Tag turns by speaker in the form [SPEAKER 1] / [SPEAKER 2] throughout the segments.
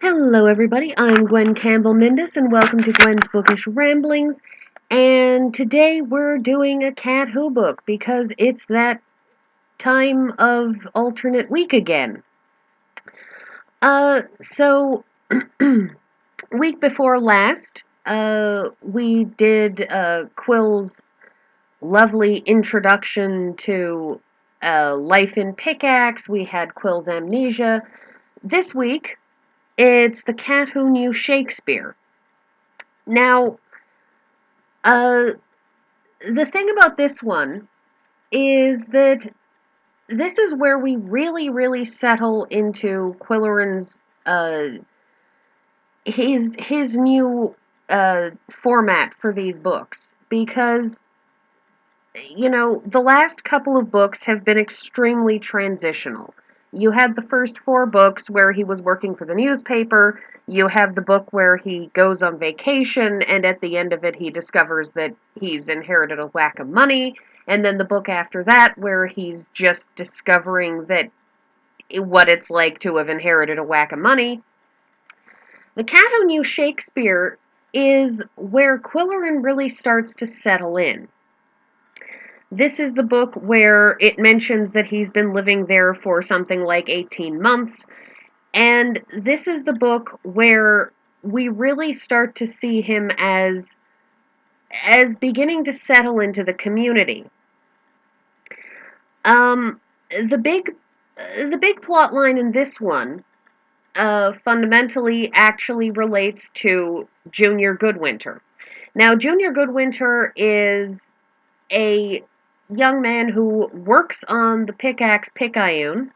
[SPEAKER 1] Hello, everybody. I'm Gwen Campbell-Mindes, and welcome to Gwen's Bookish Ramblings. And today we're doing a Cat Who book because it's that time of alternate week again. So week before last, we did Quill's lovely introduction to life in Pickaxe. We had Quill's amnesia. This week, it's The Cat Who Knew Shakespeare. Now, the thing about this one is that this is where we really settle into Qwilleran's, his new, format for these books. Because, the last couple of books have been extremely transitional. You had the first 4 books where he was working for the newspaper. You have the book where he goes on vacation, and at the end of it, he discovers that he's inherited a whack of money. And then the book after that, where he's just discovering that what it's like to have inherited a whack of money. The Cat Who Knew Shakespeare is where Qwilleran really starts to settle in. This is the book where it mentions that he's been living there for something like 18 months. And this is the book where we really start to see him as beginning to settle into the community. The big plot line in this one fundamentally actually relates to Junior Goodwinter. Now, Junior Goodwinter is a young man who works on the Pickaxe,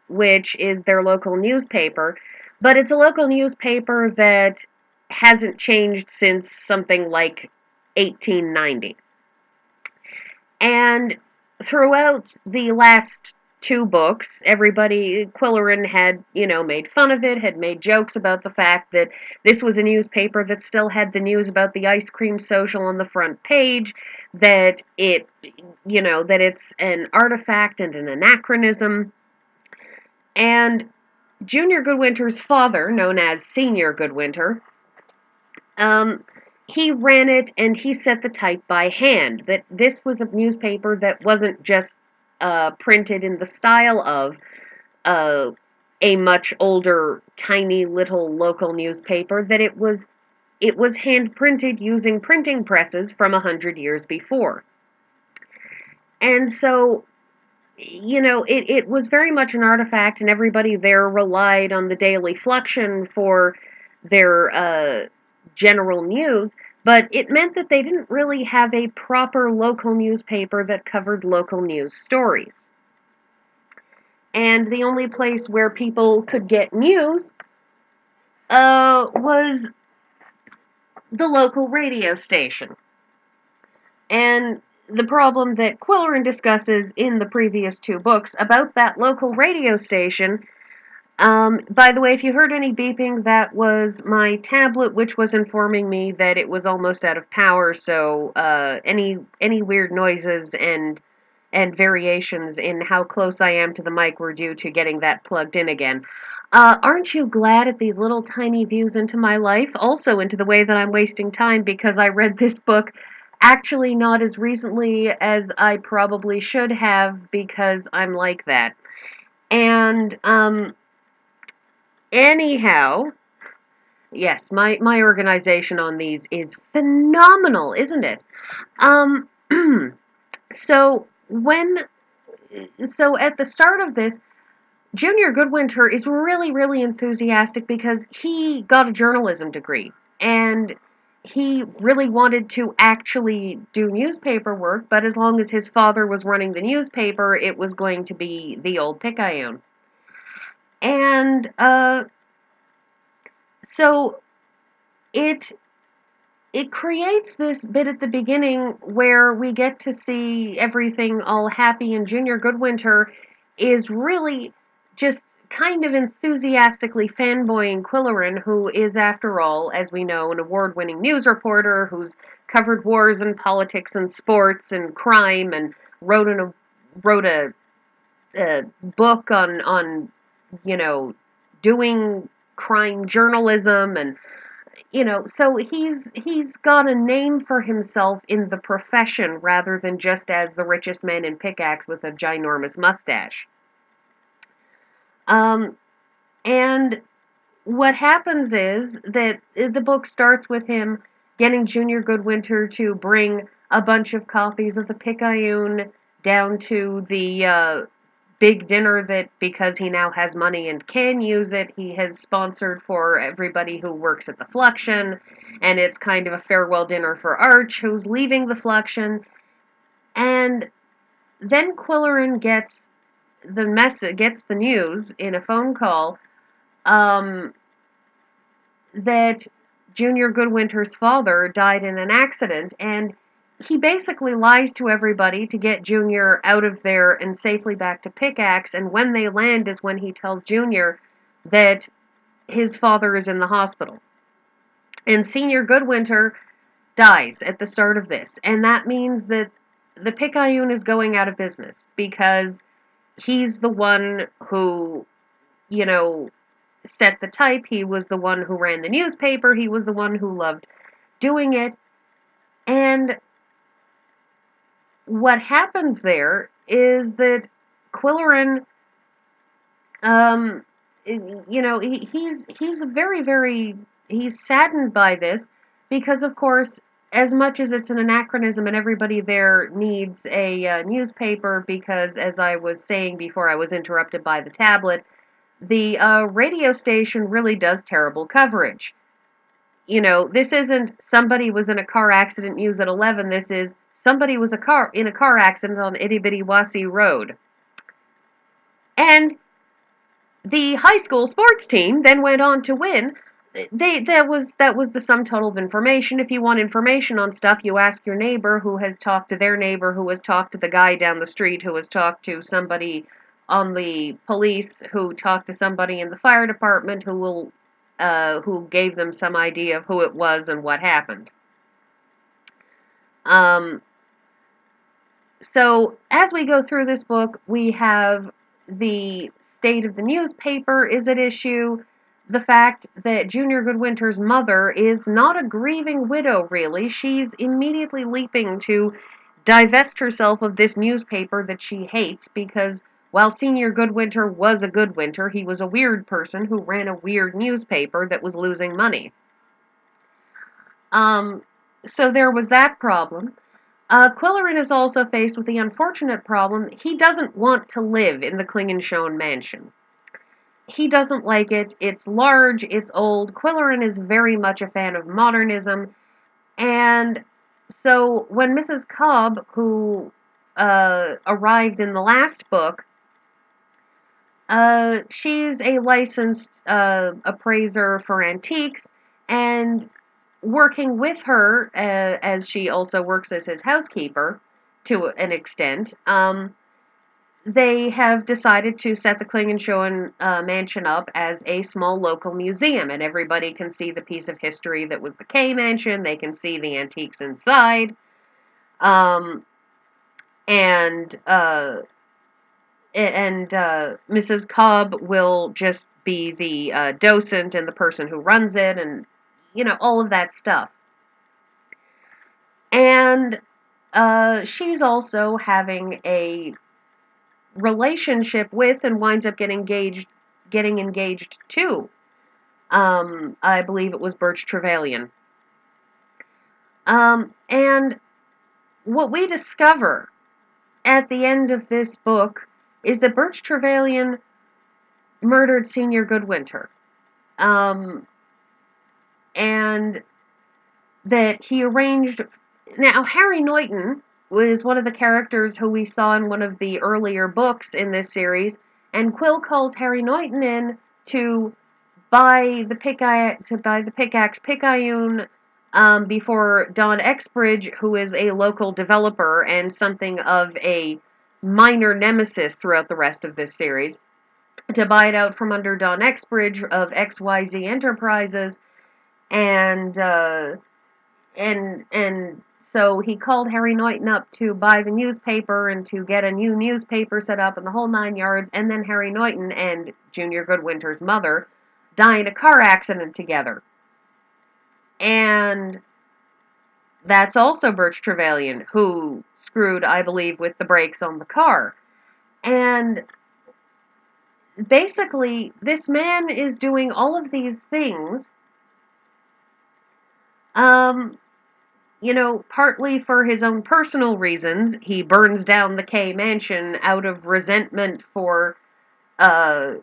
[SPEAKER 1] which is their local newspaper, but it's a local newspaper that hasn't changed since something like 1890. And throughout the last 2 books, Qwilleran had, made fun of it, had made jokes about the fact that this was a newspaper that still had the news about the ice cream social on the front page, that that it's an artifact and an anachronism. And Junior Goodwinter's father, known as Senior Goodwinter, he ran it and he set the type by hand. That this was a newspaper that wasn't just printed in the style of a much older, tiny little local newspaper, that it was hand printed using printing presses from 100 years before. And so, it was very much an artifact, and everybody there relied on the Daily Fluxion for their general news, but it meant that they didn't really have a proper local newspaper that covered local news stories. And the only place where people could get news was the local radio station. And the problem that Qwilleran discusses in the previous 2 books about that local radio station, by the way, if you heard any beeping, that was my tablet, which was informing me that it was almost out of power, so any weird noises and variations in how close I am to the mic were due to getting that plugged in again. Aren't you glad at these little tiny views into my life? Also into the way that I'm wasting time, because I read this book actually not as recently as I probably should have, because I'm like that. And, anyhow, yes, my organization on these is phenomenal, isn't it? So at the start of this, Junior Goodwinter is really enthusiastic because he got a journalism degree, and he really wanted to actually do newspaper work, but as long as his father was running the newspaper, it was going to be the old Pickaxe. And so it creates this bit at the beginning where we get to see everything all happy, and Junior Goodwinter is really just kind of enthusiastically fanboying Qwilleran, who is, after all, as we know, an award-winning news reporter who's covered wars and politics and sports and crime, and wrote a book on doing crime journalism, and so he's got a name for himself in the profession rather than just as the richest man in Pickaxe with a ginormous mustache. And what happens is that the book starts with him getting Junior Goodwinter to bring a bunch of copies of the Picayune down to the big dinner that, because he now has money and can use it, he has sponsored for everybody who works at the Fluxion, and it's kind of a farewell dinner for Arch, who's leaving the Fluxion, and then Qwilleran gets the news in a phone call that Junior Goodwinter's father died in an accident, and he basically lies to everybody to get Junior out of there and safely back to Pickaxe, and when they land is when he tells Junior that his father is in the hospital. And Senior Goodwinter dies at the start of this, and that means that the Picayune is going out of business, because he's the one who, set the type, he was the one who ran the newspaper, he was the one who loved doing it, and what happens there is that Qwilleran, he's very, very, he's saddened by this, because of course, as much as it's an anachronism and everybody there needs a newspaper, because as I was saying before I was interrupted by the tablet, the radio station really does terrible coverage. This isn't somebody was in a car accident news at 11, this is somebody was in a car accident on Itty Bitty Wassee Road. And the high school sports team then went on to win. That was the sum total of information. If you want information on stuff, you ask your neighbor who has talked to their neighbor who has talked to the guy down the street who has talked to somebody on the police who talked to somebody in the fire department who gave them some idea of who it was and what happened. So as we go through this book, we have the state of the newspaper is at issue, the fact that Junior Goodwinter's mother is not a grieving widow, really. She's immediately leaping to divest herself of this newspaper that she hates, because while Senior Goodwinter was a Goodwinter, he was a weird person who ran a weird newspaper that was losing money. So there was that problem. Qwilleran is also faced with the unfortunate problem, he doesn't want to live in the Klingenschön mansion. He doesn't like it, it's large, it's old. Qwilleran is very much a fan of modernism, and so when Mrs. Cobb, who arrived in the last book, she's a licensed appraiser for antiques, and working with her, as she also works as his housekeeper to an extent, they have decided to set the Klingenschön mansion up as a small local museum, and everybody can see the piece of history that was the K mansion, they can see the antiques inside, and Mrs. Cobb will just be the docent and the person who runs it, and all of that stuff. And she's also having a relationship with, and winds up getting engaged to, I believe it was Birch Trevelyan. And what we discover at the end of this book is that Birch Trevelyan murdered Senior Goodwinter. And that he arranged... Now, Harry Neughton was one of the characters who we saw in one of the earlier books in this series, and Quill calls Harry Neughton in to buy the Pickaxe Picayune before Don Exbridge, who is a local developer and something of a minor nemesis throughout the rest of this series, to buy it out from under Don Exbridge of XYZ Enterprises, and so he called Harry Neughton up to buy the newspaper and to get a new newspaper set up and the whole 9 yards, and then Harry Neughton and Junior Goodwinter's mother die in a car accident together. And that's also Birch Trevelyan, who screwed, I believe, with the brakes on the car. And basically, this man is doing all of these things, partly for his own personal reasons. He burns down the K mansion out of resentment and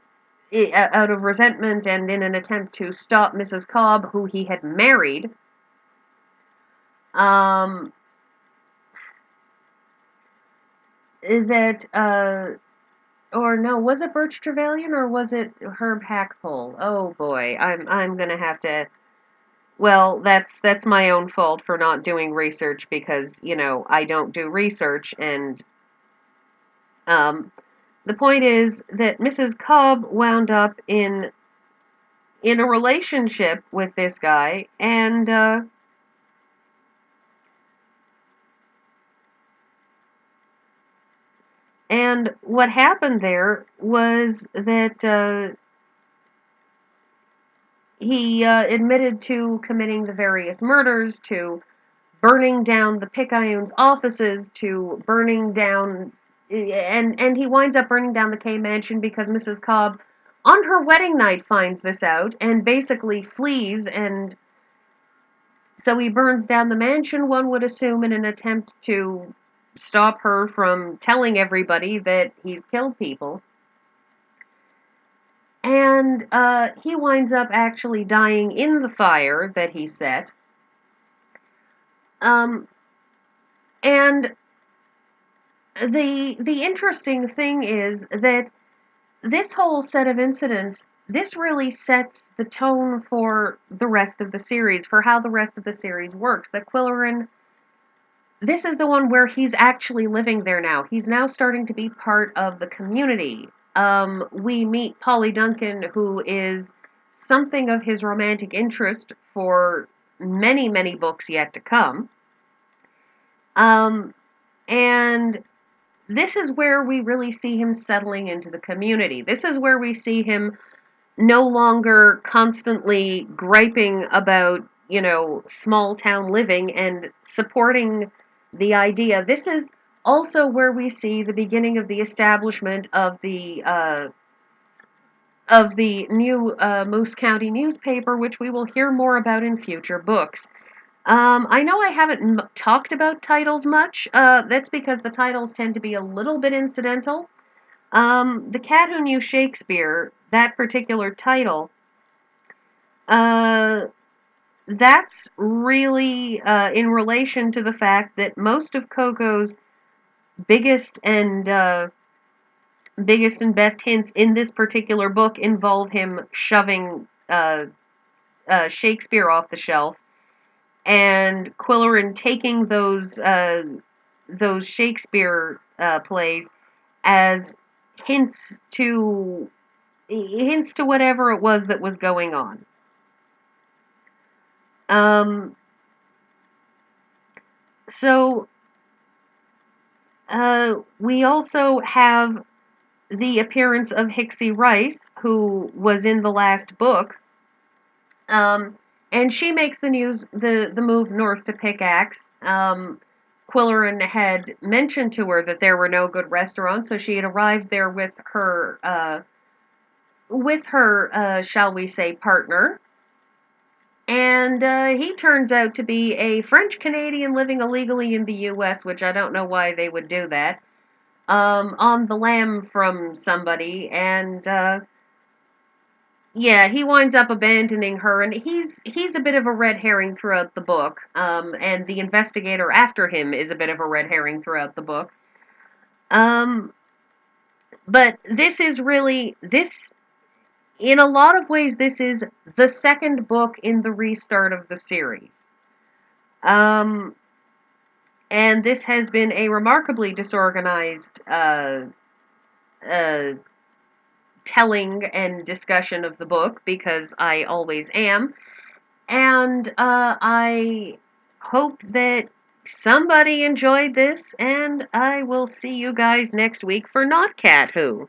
[SPEAKER 1] in an attempt to stop Mrs. Cobb, who he had married. Or no, was it Birch Trevelyan or was it Herb Hackpole? Oh boy, I'm gonna have to. Well, that's my own fault for not doing research because I don't do research, and the point is that Mrs. Cobb wound up in a relationship with this guy, and what happened there was that he admitted to committing the various murders, to burning down the Picayune's offices, to burning down, and he winds up burning down the K mansion because Mrs. Cobb, on her wedding night, finds this out and basically flees, and so he burns down the mansion, one would assume, in an attempt to stop her from telling everybody that he's killed people. And he winds up actually dying in the fire that he set. And the interesting thing is that this whole set of incidents, this really sets the tone for the rest of the series, for how the rest of the series works. That Qwilleran, this is the one where he's actually living there now. He's now starting to be part of the community. We meet Polly Duncan, who is something of his romantic interest for many, many books yet to come. And this is where we really see him settling into the community. This is where we see him no longer constantly griping about, small town living and supporting the idea. This is also where we see the beginning of the establishment of the new Moose County newspaper, which we will hear more about in future books. I know I haven't talked about titles much. That's because the titles tend to be a little bit incidental. The Cat Who Knew Shakespeare, that particular title, that's really in relation to the fact that most of Koko's biggest and best hints in this particular book involve him shoving Shakespeare off the shelf, and Qwilleran taking those Shakespeare plays as hints to whatever it was that was going on. So we also have the appearance of Hixie Rice, who was in the last book, and she makes the move north to Pickaxe. Qwilleran had mentioned to her that there were no good restaurants, so she had arrived there with her, shall we say, partner. And he turns out to be a French-Canadian living illegally in the U.S., which I don't know why they would do that, on the lam from somebody, and yeah, he winds up abandoning her, and he's a bit of a red herring throughout the book, and the investigator after him is a bit of a red herring throughout the book. But this is really, in a lot of ways, this is the second book in the restart of the series. And this has been a remarkably disorganized telling and discussion of the book, because I always am. And I hope that somebody enjoyed this, and I will see you guys next week for Not Cat Who.